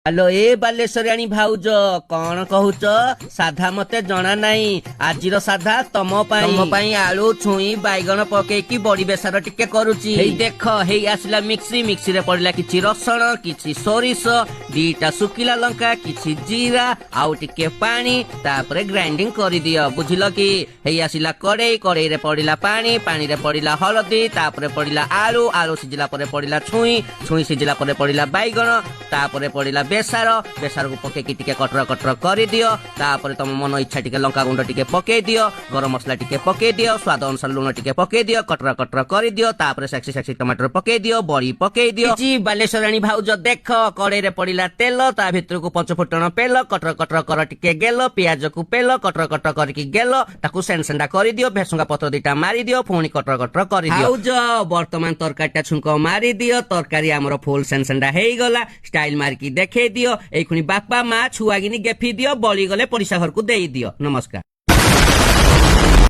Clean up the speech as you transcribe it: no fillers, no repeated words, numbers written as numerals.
Hello ए बालेश्वरियाणी भाउज कौन कहूच साधा मते जना नहीं आज साधा तम आलू छुई बैगन पकेकी बड़ी बेसार टिके करूची देख हे आसला मिक्सी रे पड़ला किछि रसण किछि सोरिष दीटा सुकिला लंका किछि जीरा आउ टिके पानी तापरे ग्राइंडिंग करि दियो बुझिलो कि हे आसला कड़ई रे पड़िला पानी रे पड़िला हळदी तापरे पड़िला आलू सिजिला परे पड़िला छुई सिजिला परे पड़िला बैगन तापरे पड़िला बेसार को पकेकी टिके कटर कटर कर दियो तापरे तुम मन इच्छा टिके लंका गुंड टिके पके दियो गरम मसला टिके पके दियो स्वाद अनुसार लुण टिके पके दियो कटर कटर कर दियो तापरे सेक्सी टमाटर पके दियो बड़ी पके दियो जी बालेश्वराणी भाउज देख कड़ई रे पड़िला तेल ता भितर को 5 फुटण पेल कटर कटर कर टिके गेलो प्याज को पेल कटर कटर करके गेलो ताकू सेंडा कर दियो भेसुंगा पत्र दुटा मारी दियो पुणी कटर कटर कर दियो भाउज वर्तमान तरकारीटा छुंक मारी दियो तरकारी हमर फुल सेंडा हेई गला स्टाइल मारकी देखे दियो एखुनी बापा माँ छुआ गिनी गेफी दियो बड़ी गले पड़िशा घर को दे दियो नमस्कार।